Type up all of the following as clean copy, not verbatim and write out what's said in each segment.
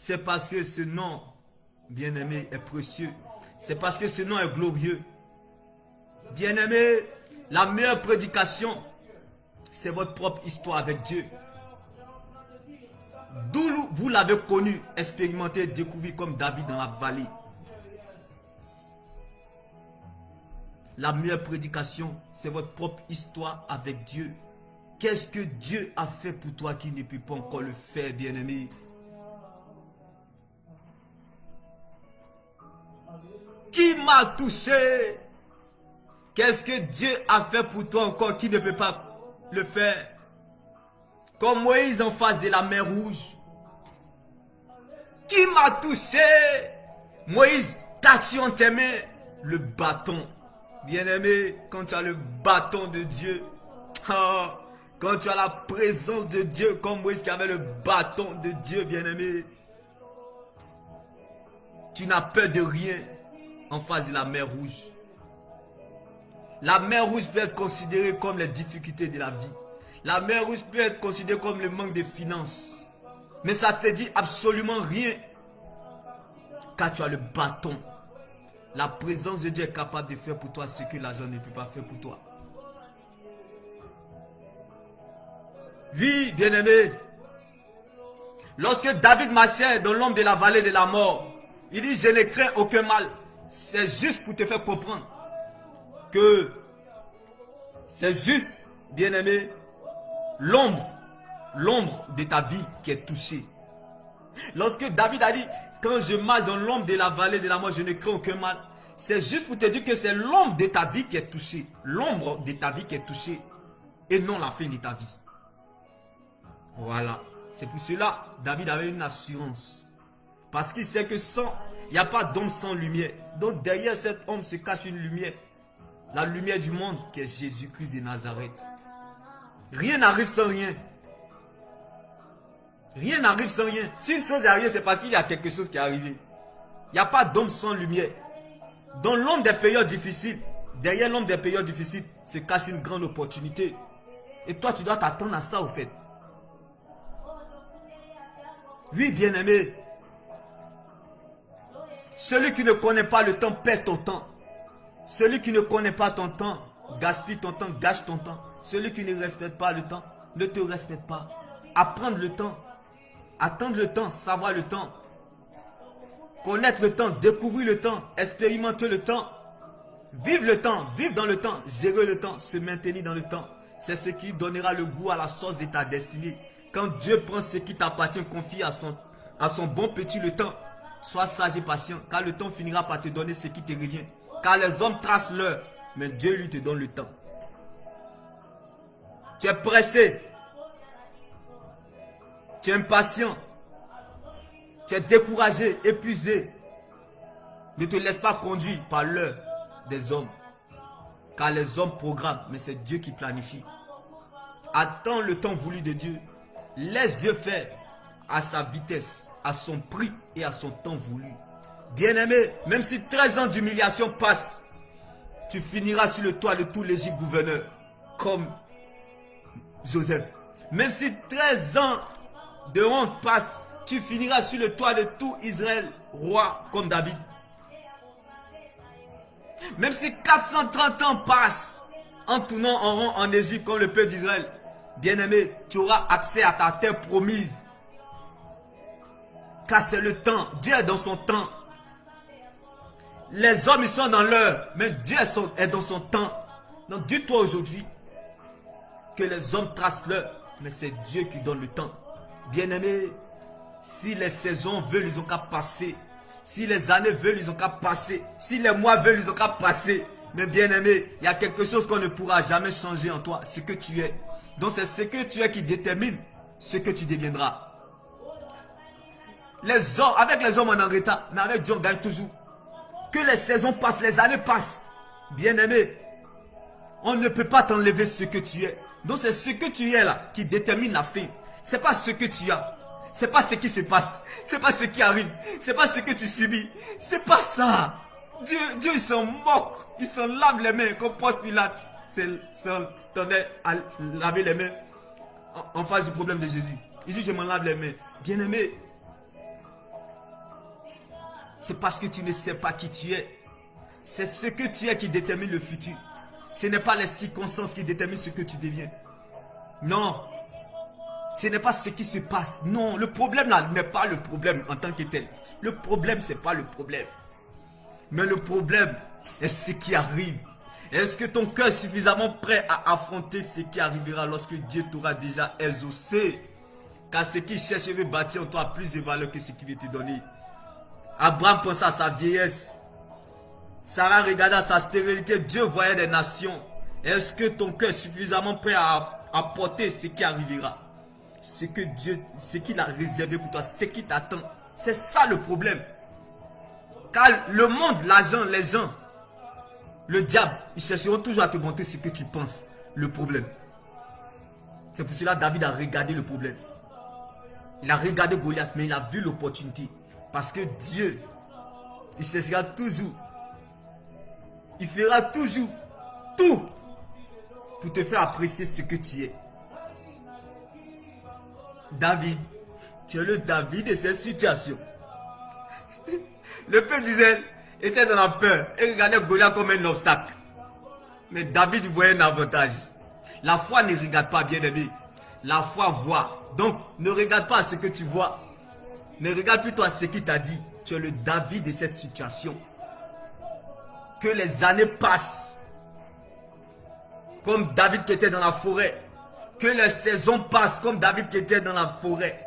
C'est parce que ce nom, bien-aimé, est précieux. C'est parce que ce nom est glorieux. Bien-aimé, la meilleure prédication, c'est votre propre histoire avec Dieu. D'où vous l'avez connu, expérimenté, découvert comme David dans la vallée. La meilleure prédication, c'est votre propre histoire avec Dieu. Qu'est-ce que Dieu a fait pour toi qui ne peut pas encore le faire, bien-aimé? Qui m'a touché? Qu'est-ce que Dieu a fait pour toi encore qui ne peut pas le faire? Comme Moïse en face de la mer Rouge. Qui m'a touché? Moïse, t'as-tu en tes mains le bâton? Bien-aimé, quand tu as le bâton de Dieu, quand tu as la présence de Dieu, comme Moïse qui avait le bâton de Dieu, bien-aimé, tu n'as peur de rien en face de la mer Rouge. La mer Rouge peut être considérée comme les difficultés de la vie. La mer Rouge peut être considérée comme le manque de finances. Mais ça te dit absolument rien. Car tu as le bâton. La présence de Dieu est capable de faire pour toi ce que l'argent ne peut pas faire pour toi. Oui, bien-aimé. Lorsque David marchait dans l'ombre de la vallée de la mort, il dit, je ne crains aucun mal. C'est juste pour te faire comprendre que c'est juste, bien-aimé, l'ombre de ta vie qui est touchée. Lorsque David a dit, quand je marche dans l'ombre de la vallée de la mort, je ne crains aucun mal. C'est juste pour te dire que c'est l'ombre de ta vie qui est touchée. L'ombre de ta vie qui est touchée. Et non la fin de ta vie. Voilà. C'est pour cela, David avait une assurance. Parce qu'il sait que il n'y a pas d'ombre sans lumière. Donc derrière cette ombre se cache une lumière. La lumière du monde qui est Jésus-Christ de Nazareth. Rien n'arrive sans rien. Rien n'arrive sans rien. Si une chose est arrivée, c'est parce qu'il y a quelque chose qui est arrivé. Il n'y a pas d'ombre sans lumière. Dans l'ombre des périodes difficiles, derrière l'ombre des périodes difficiles, se cache une grande opportunité. Et toi, tu dois t'attendre à ça, au fait. Oui, bien-aimé. Celui qui ne connaît pas le temps perd ton temps. Celui qui ne connaît pas ton temps gaspille ton temps, gâche ton temps. Celui qui ne respecte pas le temps ne te respecte pas. Apprendre le temps. Attendre le temps, savoir le temps. Connaître le temps, découvrir le temps, expérimenter le temps. Vivre le temps, vivre dans le temps, gérer le temps, se maintenir dans le temps. C'est ce qui donnera le goût à la sauce de ta destinée. Quand Dieu prend ce qui t'appartient, confie à son bon petit le temps. Sois sage et patient, car le temps finira par te donner ce qui te revient. Car les hommes tracent l'heure, mais Dieu lui te donne le temps. Tu es pressé. Tu es impatient. Tu es découragé, épuisé. Ne te laisse pas conduire par l'heure des hommes. Car les hommes programment, mais c'est Dieu qui planifie. Attends le temps voulu de Dieu. Laisse Dieu faire à sa vitesse, à son prix et à son temps voulu. Bien-aimé, même si 13 ans d'humiliation passent, tu finiras sur le toit de tout l'Égypte gouverneur, comme Joseph. Même si 13 ans de honte passent, tu finiras sur le toit de tout Israël, roi comme David. Même si 430 ans passent, en tournant en rond en Égypte comme le peuple d'Israël, bien-aimé, tu auras accès à ta terre promise. Car c'est le temps, Dieu est dans son temps. Les hommes ils sont dans l'heure, mais Dieu est dans son temps. Donc dis-toi aujourd'hui que les hommes tracent l'heure, mais c'est Dieu qui donne le temps. Bien-aimé, si les saisons veulent, ils ont qu'à passer. Si les années veulent, ils ont qu'à passer. Si les mois veulent, ils ont qu'à passer. Mais bien-aimé, il y a quelque chose qu'on ne pourra jamais changer en toi, ce que tu es. Donc c'est ce que tu es qui détermine ce que tu deviendras. Les hommes, avec les hommes on est en retard, mais avec Dieu on gagne toujours. Que les saisons passent, les années passent. Bien-aimé, on ne peut pas t'enlever ce que tu es. Donc c'est ce que tu es là qui détermine la fin. C'est pas ce que tu as. C'est pas ce qui se passe. C'est pas ce qui arrive. C'est pas ce que tu subis. C'est pas ça. Dieu il s'en moque. Il s'en lave les mains comme Ponce Pilate s'entendait à laver les mains en face du problème de Jésus. Il dit je m'en lave les mains. Bien-aimé, c'est parce que tu ne sais pas qui tu es. C'est ce que tu es qui détermine le futur. Ce n'est pas les circonstances qui déterminent ce que tu deviens. Non. Ce n'est pas ce qui se passe. Non, le problème là n'est pas le problème en tant que tel. Le problème, c'est pas le problème. Mais le problème est ce qui arrive. Est-ce que ton cœur est suffisamment prêt à affronter ce qui arrivera lorsque Dieu t'aura déjà exaucé? Car ce qui cherche veut bâtir en toi plus de valeur que ce qu'il veut te donner. Abraham pensa à sa vieillesse. Sarah regardait sa stérilité. Dieu voyait des nations. Est-ce que ton cœur est suffisamment prêt à porter ce qui arrivera? Ce que Dieu, ce qu'il a réservé pour toi, ce qui t'attend. C'est ça le problème. Car le monde, l'argent, les gens, le diable, ils chercheront toujours à te montrer ce que tu penses, le problème. C'est pour cela que David a regardé le problème. Il a regardé Goliath, mais il a vu l'opportunité. Parce que Dieu, il cherchera toujours, il fera toujours tout pour te faire apprécier ce que tu es. David, tu es le David de cette situation. Le peuple d'Israël était dans la peur et regardait Goliath comme un obstacle. Mais David voyait un avantage. La foi ne regarde pas, bien aimé. La foi voit. Donc, ne regarde pas ce que tu vois. Ne regarde plutôt à ce qu'il t'a dit. Tu es le David de cette situation. Que les années passent. Comme David qui était dans la forêt. Que les saisons passent comme David qui était dans la forêt.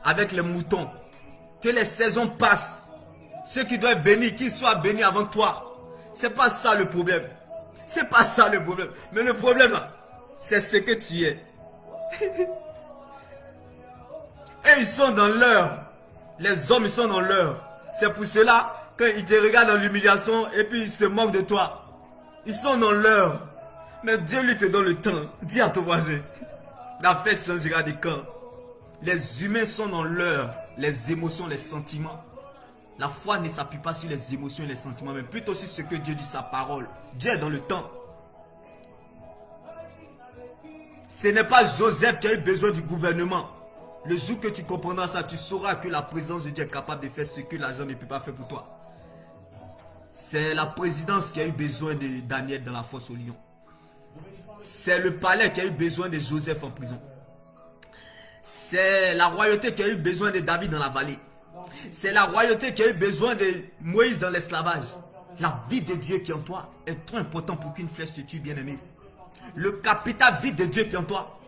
Avec les moutons. Que les saisons passent. Ceux qui doivent bénir, qu'ils soient bénis avant toi. C'est pas ça le problème. C'est pas ça le problème. Mais le problème, c'est ce que tu es. Et ils sont dans l'heure. Les hommes, ils sont dans l'heure. C'est pour cela, quand ils te regardent dans l'humiliation et puis ils se moquent de toi. Ils sont dans l'heure. Mais Dieu lui te donne le temps. Dis à ton voisin. La fête changera de camp. Les humains sont dans l'heure. Les émotions, les sentiments. La foi ne s'appuie pas sur les émotions et les sentiments, mais plutôt sur ce que Dieu dit, sa parole. Dieu est dans le temps. Ce n'est pas Joseph qui a eu besoin du gouvernement. Le jour que tu comprendras ça, tu sauras que la présence de Dieu est capable de faire ce que l'argent ne peut pas faire pour toi. C'est la présidence qui a eu besoin de Daniel dans la fosse au lion. C'est le palais qui a eu besoin de Joseph en prison. C'est la royauté qui a eu besoin de David dans la vallée. C'est la royauté qui a eu besoin de Moïse dans l'esclavage. La vie de Dieu qui est en toi est trop important pour qu'une flèche te tue, bien-aimé. Le capital vie de Dieu qui est en toi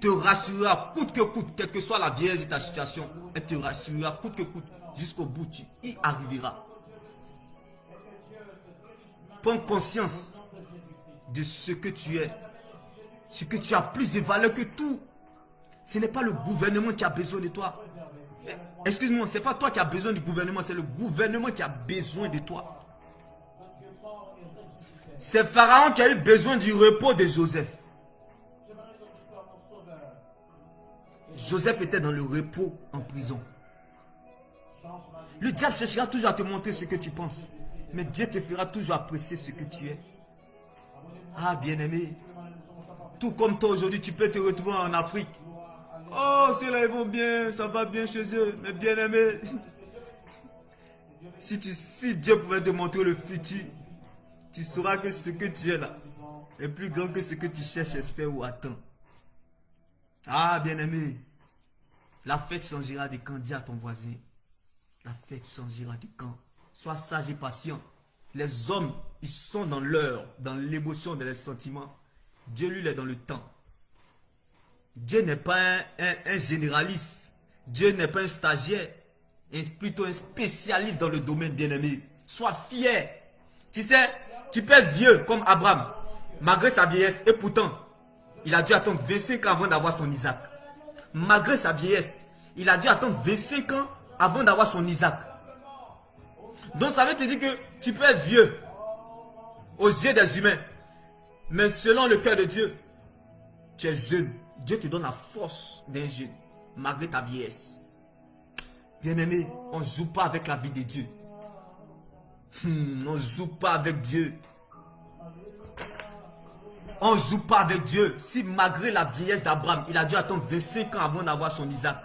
te rassurera coûte que coûte, quelle que soit la vieillesse de ta situation. Elle te rassurera coûte que coûte. Jusqu'au bout, tu y arriveras. Prends conscience de ce que tu es. Ce que tu as plus de valeur que tout. Ce n'est pas le gouvernement qui a besoin de toi. Excuse-moi, ce n'est pas toi qui as besoin du gouvernement, c'est le gouvernement qui a besoin de toi. C'est Pharaon qui a eu besoin du repos de Joseph. Joseph était dans le repos en prison. Le diable cherchera toujours à te montrer ce que tu penses. Mais Dieu te fera toujours apprécier ce que tu es. Ah, bien-aimé. Tout comme toi aujourd'hui, tu peux te retrouver en Afrique. Oh, ceux-là, ils vont bien, ça va bien chez eux. Mais bien-aimé, si Dieu pouvait te montrer le futur, tu sauras que ce que tu es là est plus grand que ce que tu cherches, espères ou attends. Ah, bien-aimé, la fête changera de camp. Dis à ton voisin. La fête changera de camp. Sois sage et patient. Les hommes, ils sont dans l'heure, dans l'émotion, dans les sentiments. Dieu, lui, il est dans le temps. Dieu n'est pas un généraliste. Dieu n'est pas un stagiaire. Plutôt un spécialiste dans le domaine, bien-aimé. Sois fier. Tu sais, tu peux être vieux comme Abraham, malgré sa vieillesse. Et pourtant, il a dû attendre 25 ans avant d'avoir son Isaac. Malgré sa vieillesse, il a dû attendre 25 ans avant d'avoir son Isaac. Donc ça veut te dire que tu peux être vieux aux yeux des humains. Mais selon le cœur de Dieu, tu es jeune. Dieu te donne la force d'un jeune, malgré ta vieillesse. Bien-aimé, on ne joue pas avec la vie de Dieu. On ne joue pas avec Dieu. On ne joue pas avec Dieu. Si malgré la vieillesse d'Abraham, il a dû attendre 25 ans avant d'avoir son Isaac.